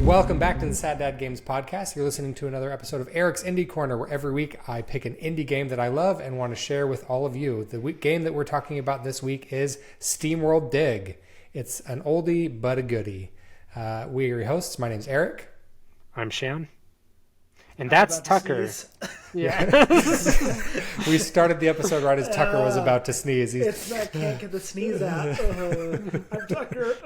Welcome back to the Sad Dad Games podcast. You're listening to another episode of Eric's Indie Corner, where every week I pick an indie game that I love and want to share with all of you. The game that we're talking about this week is SteamWorld Dig. It's an oldie but a goodie. We are your hosts. My name's Eric. I'm Shan. And that's Tucker. Yeah. We started the episode right as Tucker was about to sneeze. It's that can't get the sneeze out. I'm Tucker.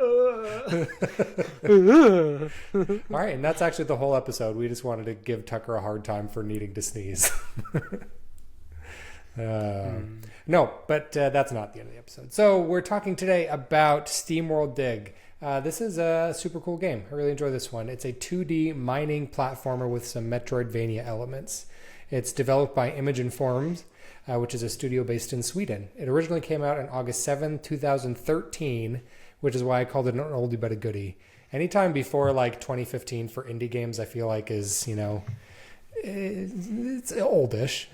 All right, and that's actually the whole episode. We just wanted to give Tucker a hard time for needing to sneeze. No, but that's not the end of the episode. So we're talking today about SteamWorld Dig. This is a super cool game. I really enjoy this one. It's a 2D mining platformer with some Metroidvania elements. It's developed by Imagine Forms, which is a studio based in Sweden. It originally came out on August 7, 2013, which is why I called it an oldie but a goodie. Anytime before like 2015 for indie games, I feel like is, it's oldish.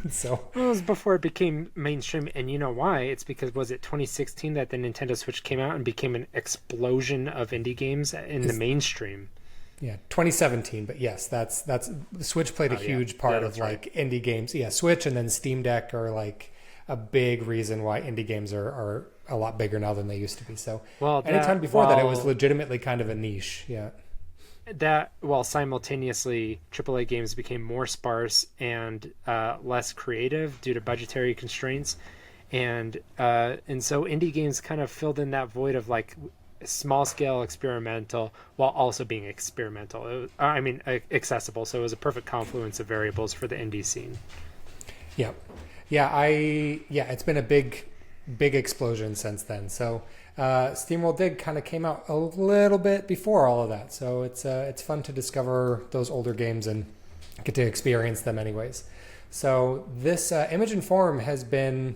So well, it was before it became mainstream, and you know why? It's because, was it 2016 that the Nintendo Switch came out and became an explosion of indie games in the mainstream? Yeah, 2017, but yes, that's the Switch played a huge part of like indie games. Yeah, Switch and then Steam Deck are like a big reason why indie games are a lot bigger now than they used to be. So anytime before that, it was legitimately kind of a niche. Yeah. That while simultaneously AAA games became more sparse and less creative due to budgetary constraints, and so indie games kind of filled in that void of like small scale experimental while also being experimental. Accessible. So it was a perfect confluence of variables for the indie scene. Yeah, it's been a big explosion since then. So SteamWorld Dig kind of came out a little bit before all of that. So it's fun to discover those older games and get to experience them anyways. So this Imagine Forum has been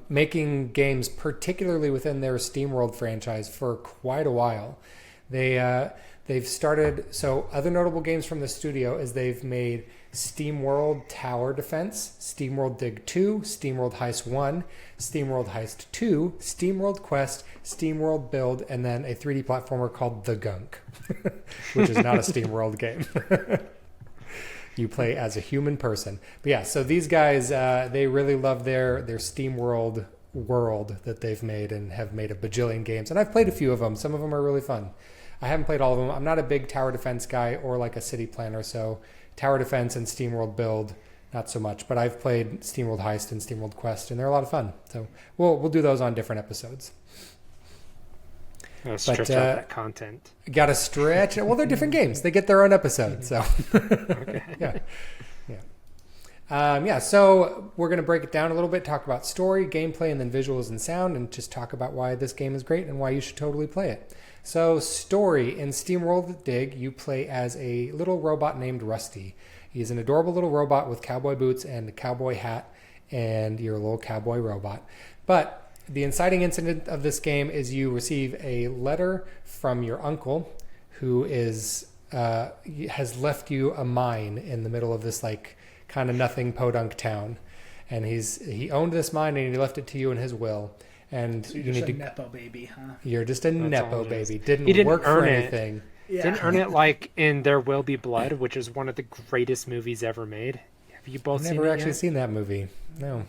making games, particularly within their SteamWorld franchise, for quite a while. They've started, so other notable games from the studio is they've made SteamWorld Tower Defense, SteamWorld Dig 2, SteamWorld Heist 1, SteamWorld Heist 2, SteamWorld Quest, SteamWorld Build, and then a 3D platformer called The Gunk, which is not a SteamWorld game. You play as a human person. But yeah, so these guys, they really love their SteamWorld world that they've made and have made a bajillion games. And I've played a few of them. Some of them are really fun. I haven't played all of them. I'm not a big tower defense guy or like a city planner, so tower defense and SteamWorld Build, not so much. But I've played SteamWorld Heist and SteamWorld Quest, and they're a lot of fun. So we'll do those on different episodes. Stretch out that content. Got to stretch. Well, they're different games. They get their own episode. So okay. Yeah. So we're going to break it down a little bit, talk about story, gameplay, and then visuals and sound, and just talk about why this game is great and why you should totally play it. So story, in SteamWorld Dig, you play as a little robot named Rusty. He's an adorable little robot with cowboy boots and a cowboy hat, and you're a little cowboy robot. But the inciting incident of this game is you receive a letter from your uncle who has left you a mine in the middle of this like kind of nothing podunk town. And he owned this mine and he left it to you in his will. And so you're just a Nepo baby, huh? You're just a Nepo baby. Didn't work for anything. Yeah. Didn't earn it like in There Will Be Blood, which is one of the greatest movies ever made. Have you both seen it? I've never actually seen that movie. No.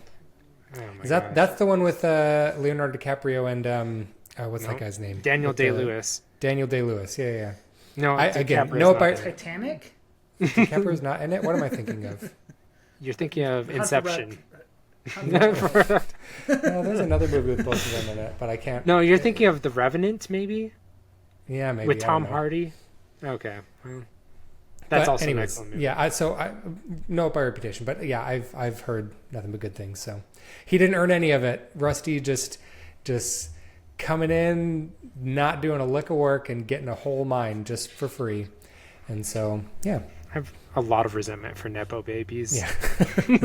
Oh is that's the one with Leonardo DiCaprio and what's that guy's name? Daniel Day-Lewis. Daniel Day-Lewis. Yeah. No, Titanic? DiCaprio's not in it. What am I thinking of? You're thinking of Inception. There's another movie with both of them in it, but I can't. No, you're thinking of The Revenant, maybe? Yeah, maybe. With Tom Hardy? Okay. Well, that's also an excellent movie. Yeah, I know it by reputation, but yeah, I've heard nothing but good things. So he didn't earn any of it. Rusty just coming in, not doing a lick of work and getting a whole mine just for free. And so, yeah. a lot of resentment for Nepo babies. Yeah.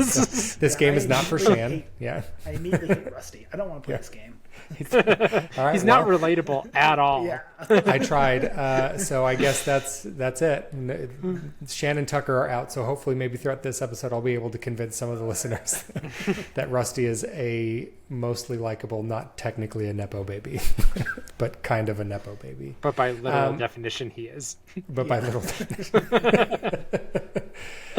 So, this game is not for Shan. Yeah. I immediately hate Rusty. I don't want to play this game. All right, He's not relatable at all. Yeah. I tried, so I guess that's it. Shan and Tucker are out, so hopefully maybe throughout this episode I'll be able to convince some of the listeners that Rusty is a mostly likable, not technically a Nepo baby, but kind of a Nepo baby. But by literal definition, he is. But by literal definition.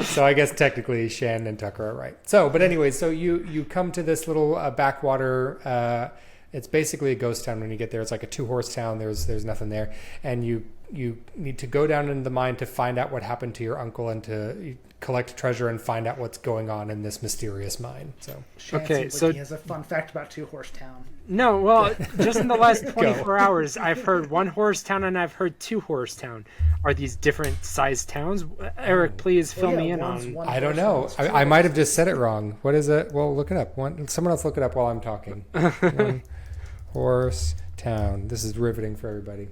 So I guess technically Shan and Tucker are right. So, but anyway, so you come to this little backwater. It's basically a ghost town when you get there. It's like a 2-horse town. There's nothing there, and you need to go down into the mine to find out what happened to your uncle and to collect treasure and find out what's going on in this mysterious mine. So Shan Okay, seems so- like he has a fun fact about 2-horse town. No, well, just in the last 24 hours, I've heard 1-horse town and I've heard 2-horse town. Are these different sized towns? Eric, please fill me in one's on. one I don't horse, know. one's I 2 might have horses. just said it wrong. What is it? Well, look it up. Someone else look it up while I'm talking. 1-horse town. This is riveting for everybody.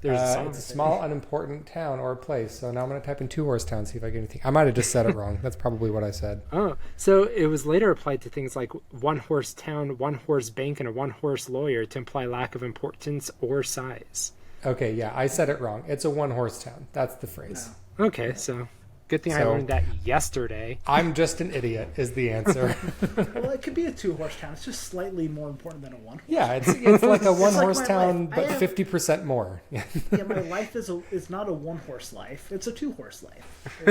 There's a song. It's a small, unimportant town or a place. So now I'm going to type in 2-horse town, see if I get anything. I might have just said it wrong. That's probably what I said. Oh, so it was later applied to things like 1-horse town, 1-horse bank, and a 1-horse lawyer to imply lack of importance or size. Okay, yeah, I said it wrong. It's a 1-horse town. That's the phrase. Okay, so good thing I So- learned that yesterday. I'm just an idiot is the answer. Well, it could be a 2-horse town. It's just slightly more important than a 1-horse. Yeah, it's like a 1-horse my town, life. but I have- 50% more. Yeah, my life is not a 1-horse life. It's a 2-horse life.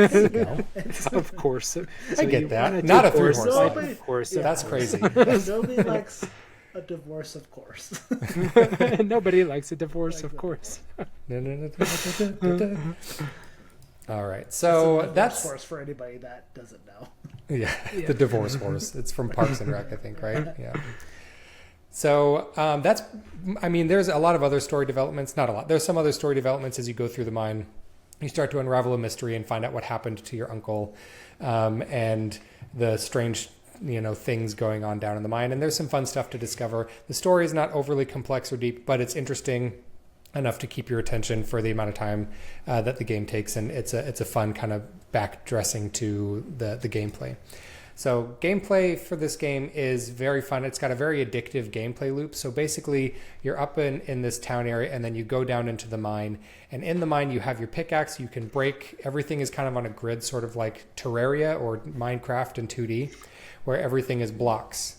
It's, Of course. I get you that. want Not a 2-horse 3-horse life, life. Of course. Yeah. That's crazy. nobody likes a divorce, of course. Nobody likes a divorce, of course. All right, It's so a divorce that's horse for anybody that doesn't know. yeah, the divorce horse. It's from Parks and Rec, I think, right? Yeah. So that's, I mean, there's a lot of other story developments. Not a lot. There's some other story developments as you go through the mine. You start to unravel a mystery and find out what happened to your uncle, and the strange, things going on down in the mine. And there's some fun stuff to discover. The story is not overly complex or deep, but it's interesting enough to keep your attention for the amount of time that the game takes, and it's a fun kind of backdressing to the gameplay. So gameplay for this game is very fun. It's got a very addictive gameplay loop. So basically you're up in this town area and then you go down into the mine, and in the mine you have your pickaxe. You can break, everything is kind of on a grid, sort of like Terraria or Minecraft in 2D, where everything is blocks.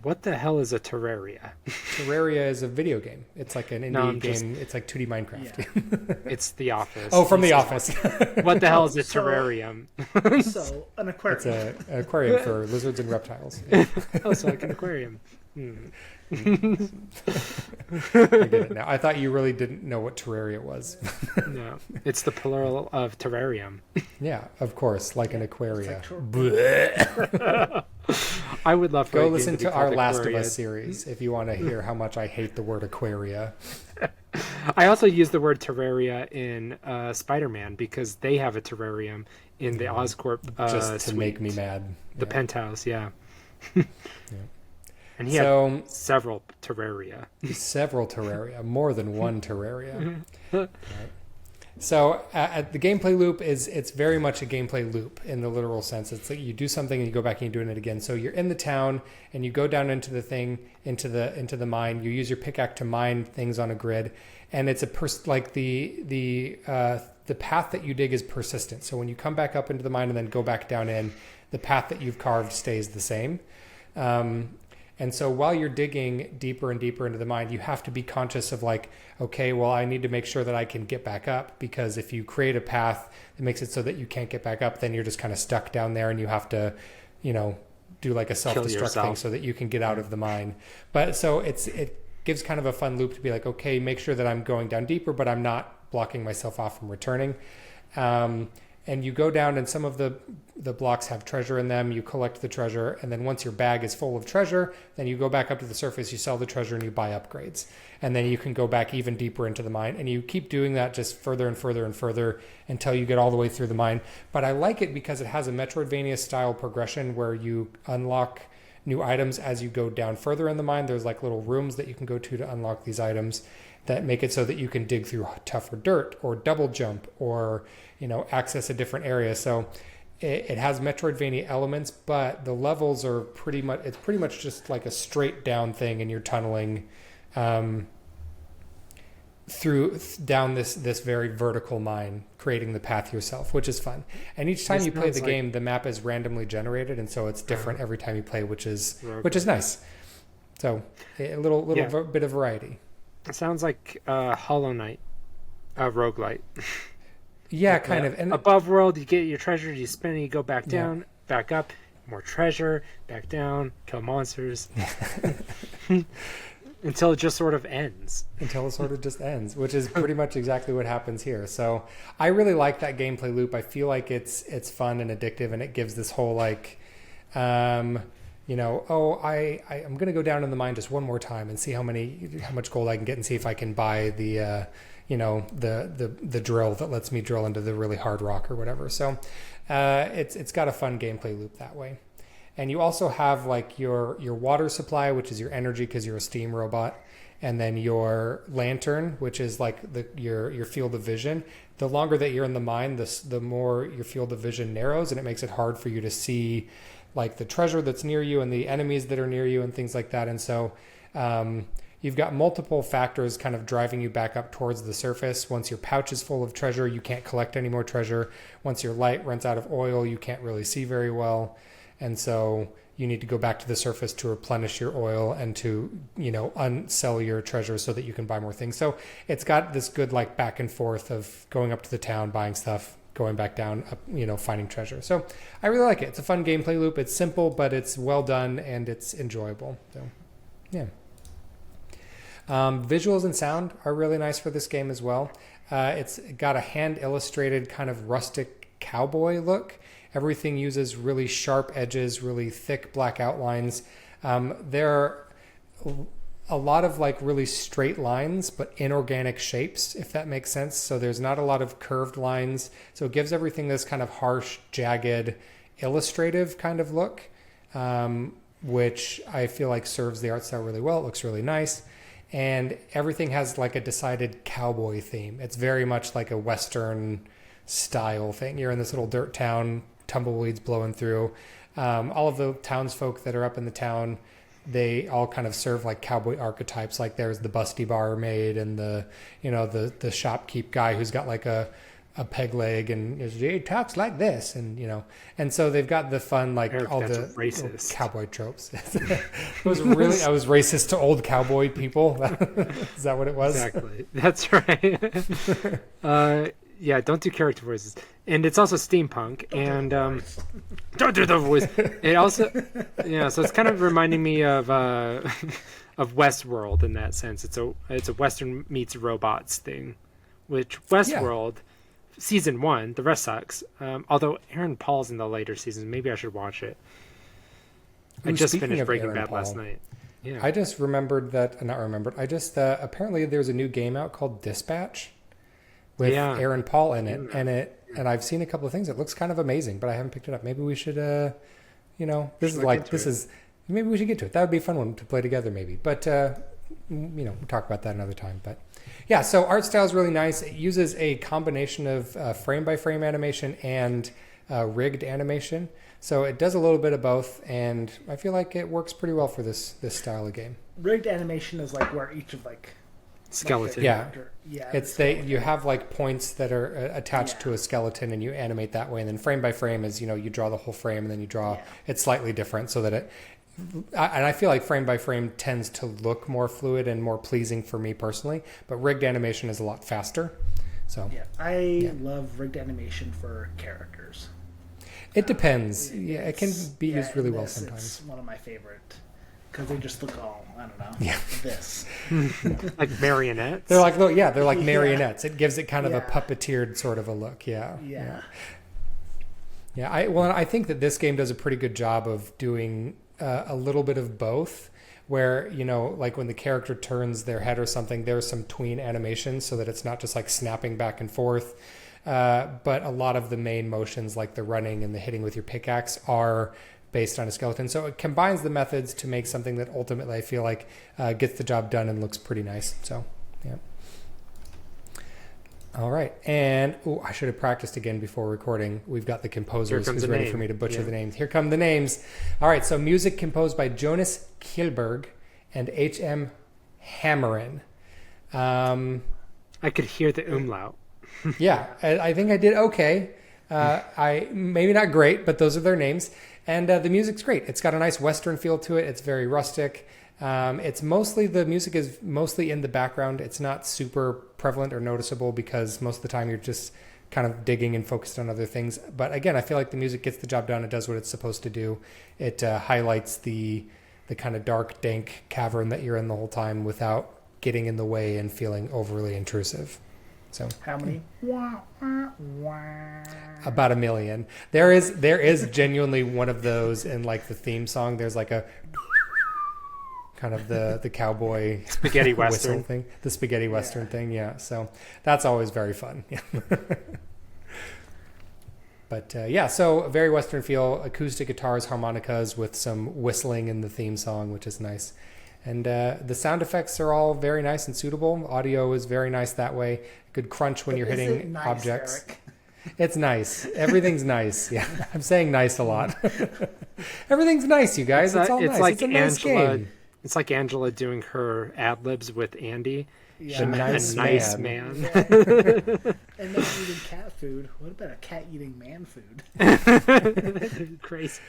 What the hell is a Terraria? Terraria is a video game. It's like an indie I'm game. It's like 2D Minecraft. Yeah. It's The Office. Oh, from This The is- Office. What the hell is a So- terrarium? So, an It's aquarium. an aquarium for lizards and reptiles. Oh, so like an aquarium. I get it now. I thought you really didn't know what Terraria was. No, it's the plural of terrarium. Yeah, of course, like an It's aquaria. like I would love for Go a game listen be to called our Last of Aquaria. Us series if you want to hear how much I hate the word aquaria. I also use the word terraria in Spider-Man because they have a terrarium in the Oscorp Just to suite. make me mad. The Yeah. penthouse, yeah. And he So had several terraria. several terraria, more than one terraria. Right. So the gameplay loop it's very much a gameplay loop in the literal sense. It's like you do something and you go back and you're doing it again. So you're in the town and you go down into the thing, into the mine. You use your pickaxe to mine things on a grid, and it's like the path that you dig is persistent. So when you come back up into the mine and then go back down in, the path that you've carved stays the same. And so while you're digging deeper and deeper into the mine, you have to be conscious of like, okay, well, I need to make sure that I can get back up, because if you create a path that makes it so that you can't get back up, then you're just kind of stuck down there and you have to, do like a self-destruct thing yourself. so that you can get out of the mine. But so it gives kind of a fun loop to be like, okay, make sure that I'm going down deeper, but I'm not blocking myself off from returning. And you go down and some of the blocks have treasure in them. You collect the treasure. And then once your bag is full of treasure, then you go back up to the surface, you sell the treasure and you buy upgrades. And then you can go back even deeper into the mine. And you keep doing that just further and further and further until you get all the way through the mine. But I like it because it has a Metroidvania style progression where you unlock new items as you go down further in the mine. There's like little rooms that you can go to unlock these items. that make it so that you can dig through tougher dirt or double jump or, access a different area. So it has Metroidvania elements, but the levels are pretty much just like a straight down thing, and you're tunneling down this very vertical mine, creating the path yourself, which is fun. And each time you play the game, the map is randomly generated, and so it's different every time you play, which is nice. So a little bit of variety. It sounds like Hollow Knight, a roguelite. Yeah, kind of. And above world, you get your treasure, you spin it, you go back down, back up, more treasure, back down, kill monsters. Until it just sort of ends. Until it sort of just ends, which is pretty much exactly what happens here. So I really like that gameplay loop. I feel like it's fun and addictive, and it gives this whole I'm going to go down in the mine just one more time and see how much gold I can get, and see if I can buy the drill that lets me drill into the really hard rock or whatever. So it's got a fun gameplay loop that way. And you also have like your water supply, which is your energy because you're a steam robot, and then your lantern, which is like your field of vision. The longer that you're in the mine, the more your field of vision narrows, and it makes it hard for you to see like the treasure that's near you and the enemies that are near you and things like that. And so you've got multiple factors kind of driving you back up towards the surface. Once your pouch is full of treasure, you can't collect any more treasure. Once your light runs out of oil, you can't really see very well. And so you need to go back to the surface to replenish your oil and to, unsell your treasure so that you can buy more things. So it's got this good like back and forth of going up to the town, buying stuff, going back down, up, finding treasure. So I really like it. It's a fun gameplay loop. It's simple, but it's well done and it's enjoyable. So, yeah. Visuals and sound are really nice for this game as well. It's got a hand illustrated kind of rustic cowboy look. Everything uses really sharp edges, really thick black outlines. There are a lot of like really straight lines, but inorganic shapes, if that makes sense. So there's not a lot of curved lines. So it gives everything this kind of harsh, jagged, illustrative kind of look, which I feel like serves the art style really well. It looks really nice. And everything has like a decided cowboy theme. It's very much like a Western style thing. You're in this little dirt town, tumbleweeds blowing through. All of the townsfolk that are up in the town, they all kind of serve like cowboy archetypes. Like there's the busty barmaid and the shopkeep guy who's got like a peg leg and he talks like this, and so they've got the fun like Eric, all that's the racist cowboy tropes. I was racist to old cowboy people. Is that what it was? Exactly. That's right. Yeah, don't do character voices. And it's also steampunk, and don't do the voice. It also, so it's kind of reminding me of Westworld in that sense. It's a Western meets robots thing, which Westworld season 1, the rest sucks. Although Aaron Paul's in the later seasons, maybe I should watch it. I just finished Breaking Bad last night. Yeah, I just remembered that. Not remembered. I just apparently there's a new game out called Dispatch with Aaron Paul in it, and I've seen a couple of things. It looks kind of amazing, but I haven't picked it up. Maybe we should, maybe we should get to it. That would be a fun one to play together, maybe. But we'll talk about that another time. But yeah, so art style is really nice. It uses a combination of frame by frame animation and rigged animation. So it does a little bit of both, and I feel like it works pretty well for this style of game. Rigged animation is like where each of like skeleton. You have like points that are attached to a skeleton, and you animate that way. And then frame by frame is you draw the whole frame, and then you draw it slightly different so that it. And I feel like frame by frame tends to look more fluid and more pleasing for me personally, but rigged animation is a lot faster. So I love rigged animation for characters. It depends. It can be used really well sometimes. It's one of my favorite. Because they just look all, I don't know, this. Like marionettes? They're like, they're like marionettes. It gives it kind of a puppeteered sort of a look. Yeah. I think that this game does a pretty good job of doing a little bit of both, where, like when the character turns their head or something, there's some tween animation so that it's not just like snapping back and forth. But a lot of the main motions, like the running and the hitting with your pickaxe, are based on a skeleton. So it combines the methods to make something that ultimately I feel like gets the job done and looks pretty nice. So, yeah. All right. And I should have practiced again before recording. We've got the composers who's ready for me to butcher the names. Here come the names. All right. So music composed by Jonas Kihlberg and H.M. Hammerin. I could hear the umlaut. Yeah, I think I did okay. I maybe not great, but those are their names. And the music's great. It's got a nice Western feel to it. It's very rustic. The music is mostly in the background. It's not super prevalent or noticeable because most of the time you're just kind of digging and focused on other things. But again, I feel like the music gets the job done. It does what it's supposed to do. It highlights the kind of dark, dank cavern that you're in the whole time without getting in the way and feeling overly intrusive. So how many? About 1 million. There is genuinely one of those in like the theme song. There's like a kind of the cowboy spaghetti western thing, the spaghetti western thing. Yeah. So that's always very fun. But so a very Western feel, acoustic guitars, harmonicas with some whistling in the theme song, which is nice. And the sound effects are all very nice and suitable. Audio is very nice that way. Good crunch when you're hitting nice, objects. Eric? It's nice. Everything's nice. Yeah, I'm saying nice a lot. Everything's nice, you guys. It's all nice. Like it's a nice game. It's like Angela doing her ad-libs with Andy. Yeah. A nice man. Yeah. And not eating cat food. What about a cat eating man food? Crazy.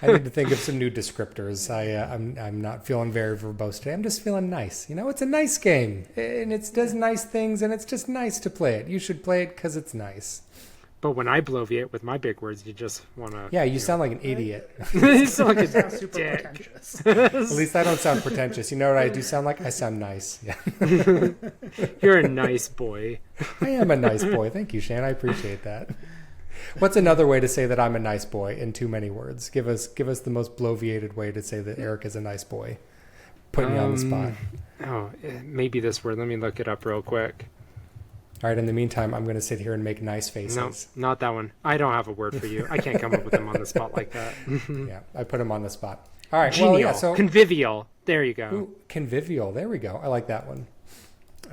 I need to think of some new descriptors. I'm not feeling very verbose today. I'm just feeling nice. It's a nice game, and it does nice things, and it's just nice to play it. You should play it because it's nice. But when I bloviate with my big words, you just want to... Yeah, you sound like an idiot. You sound like Sounds super pretentious. At least I don't sound pretentious. You know what I do sound like? I sound nice. Yeah. You're a nice boy. I am a nice boy. Thank you, Shan. I appreciate that. What's another way to say that I'm a nice boy in too many words? Give us the most bloviated way to say that Eric is a nice boy. Put me on the spot. Oh, maybe this word. Let me look it up real quick. All right, in the meantime, I'm going to sit here and make nice faces. No, not that one. I don't have a word for you. I can't come up with them on the spot like that. Yeah, I put them on the spot. All right, genial, convivial. There you go. Ooh, convivial. There we go. I like that one.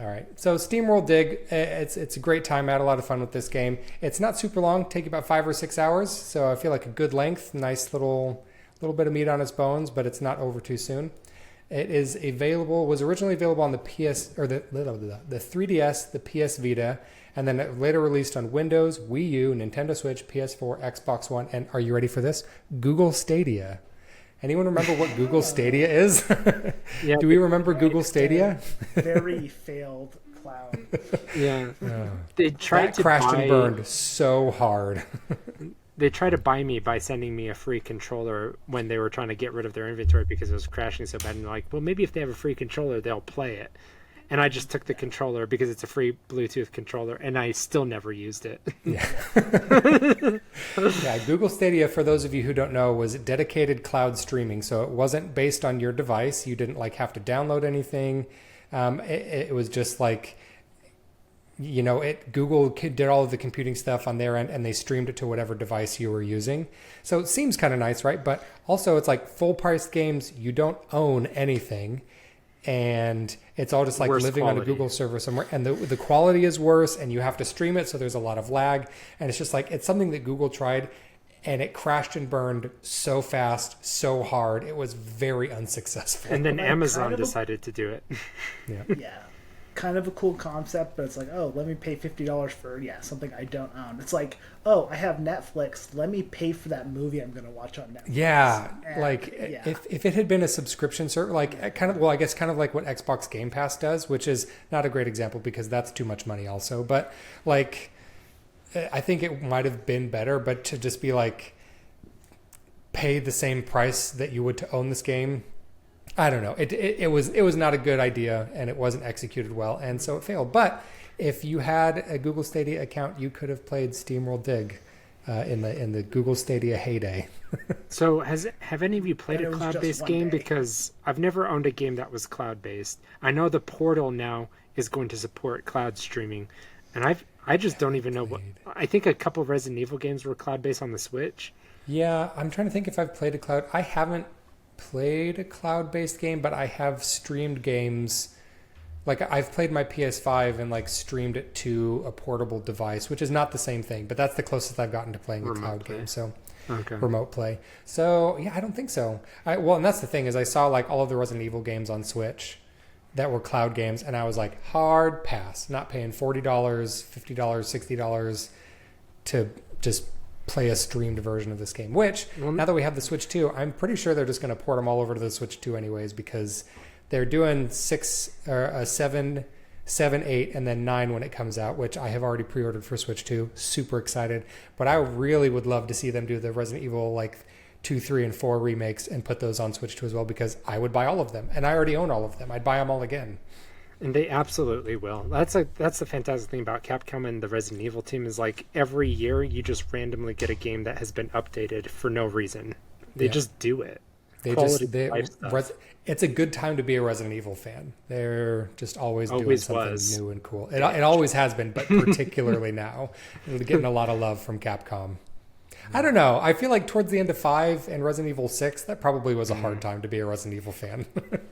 All right, so SteamWorld Dig, it's a great time. I had a lot of fun with this game. It's not super long, take about 5 or 6 hours, so I feel like a good length, nice little bit of meat on its bones, but it's not over too soon. It was originally available on the PS or the 3DS, the PS Vita, and then it later released on Windows, Wii U, Nintendo Switch, PS4, Xbox One, and are you ready for this? Google Stadia. Anyone remember what Google Stadia is? Yeah. Do we remember Google Stadia? Very failed cloud. Yeah. They tried to crashed and burned so hard. They tried to buy me by sending me a free controller when they were trying to get rid of their inventory because it was crashing so bad. And they're like, well, maybe if they have a free controller, they'll play it. And I just took the controller because it's a free Bluetooth controller, and I still never used it. Yeah. Yeah, Google Stadia, for those of you who don't know, was dedicated cloud streaming. So it wasn't based on your device. You didn't have to download anything. It was just like... Google did all of the computing stuff on their end, and they streamed it to whatever device you were using. So it seems kind of nice, right? But also it's like full price games. You don't own anything, and it's all just like worse living quality on a Google server somewhere. And the quality is worse, and you have to stream it. So there's a lot of lag, and it's just like, it's something that Google tried, and it crashed and burned so fast, so hard. It was very unsuccessful. And then Amazon decided to do it. Yeah. Kind of a cool concept, but it's like, oh, let me pay $50 for something I don't own. It's like, oh, I have Netflix, let me pay for that movie I'm going to watch on Netflix. Yeah, if it had been a subscription service, I guess kind of like what Xbox Game Pass does, which is not a great example because that's too much money also. But I think it might have been better, but to just be pay the same price that you would to own this game. I don't know. It was not a good idea, and it wasn't executed well, and so it failed. But if you had a Google Stadia account, you could have played SteamWorld Dig in the Google Stadia heyday. So have any of you played a cloud-based game? Because I've never owned a game that was cloud-based. I know the Portal now is going to support cloud streaming, and I just don't even know what. I think a couple of Resident Evil games were cloud-based on the Switch. Yeah, I'm trying to think if I've played a cloud. I haven't played a cloud-based game, but I have streamed games like I've played my PS5 and like streamed it to a portable device, which is not the same thing, but that's the closest I've gotten to playing a cloud game. So Okay. remote play. So yeah, I don't think so. Well, and that's the thing is I saw like all of the Resident Evil games on Switch that were cloud games, and I was like, hard pass. Not paying $40, $50, $60 to just play a streamed version of this game. Which now that we have the Switch 2, I'm pretty sure they're just going to port them all over to the Switch 2 anyways, because they're doing 7, 8, and then 9 when it comes out, which I have already pre-ordered for Switch 2. Super excited. But I really would love to see them do the Resident Evil like 2, 3, and 4 remakes and put those on Switch 2 as well, because I would buy all of them. And I already own all of them. I'd buy them all again. And they absolutely will. That's the fantastic thing about Capcom and the Resident Evil team is like every year you just randomly get a game that has been updated for no reason. They just do it. It's a good time to be a Resident Evil fan. They're just always doing something new and cool. It always has been, but particularly now. They're getting a lot of love from Capcom. I don't know. I feel like towards the end of 5 and Resident Evil 6, that probably was a hard time to be a Resident Evil fan.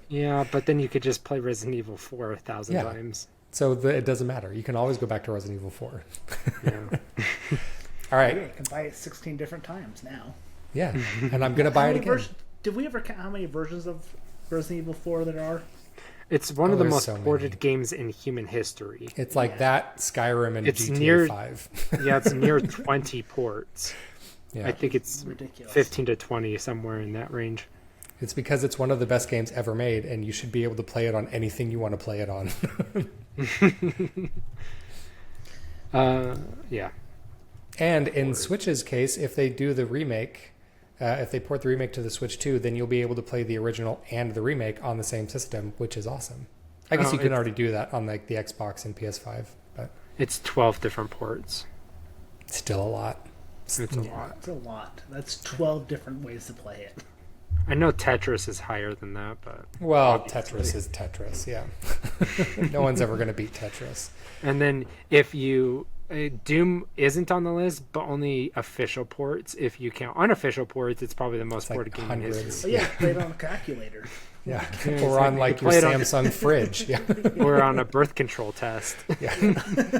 Yeah, but then you could just play Resident Evil 4 1,000 times. So it doesn't matter. You can always go back to Resident Evil 4. Yeah. All right. Yeah, you can buy it 16 different times now. Yeah, and I'm going to buy it again. Did we ever count how many versions of Resident Evil 4 there are? It's one of the most ported many games in human history. It's like that, Skyrim, and It's GTA 5. Yeah, it's near 20 ports. Yeah. I think it's Ridiculous. 15 to 20, somewhere in that range. It's because it's one of the best games ever made, and you should be able to play it on anything you want to play it on. Yeah. And in Switch's case, if they do the remake, if they port the remake to the Switch 2, then you'll be able to play the original and the remake on the same system, which is awesome. I guess you can already do that on like the Xbox and PS5, but It's 12 different ports. still a lot. It's a lot. It's a lot. That's 12 different ways to play it. I know Tetris is higher than that, but... Well, Tetris is Tetris, yeah. No one's ever going to beat Tetris. And then if you... Doom isn't on the list, but only official ports. If you count unofficial ports, it's probably the most ported game in history. Oh yeah, play it on a calculator. Yeah, or on like your Samsung fridge. Yeah. Or on a birth control test. Yeah.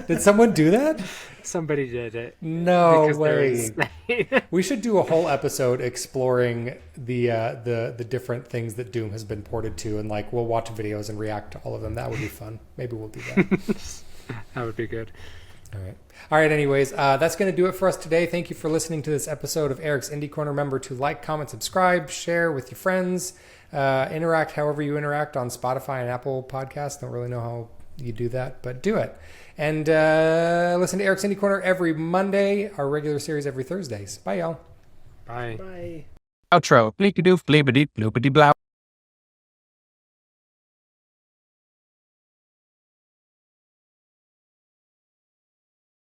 Did someone do that? Somebody did it. No because they're way. insane. We should do a whole episode exploring the different things that Doom has been ported to, and like we'll watch videos and react to all of them. That would be fun. Maybe we'll do that. That would be good. All right. Anyways, that's going to do it for us today. Thank you for listening to this episode of Eric's Indie Corner. Remember to like, comment, subscribe, share with your friends, interact however you interact on Spotify and Apple Podcasts. Don't really know how you do that, but do it. And listen to Eric's Indie Corner every Monday, our regular series every Thursdays. Bye, y'all. Bye. Bye. Outro. Bleepy doof, bleepity bloopity blow.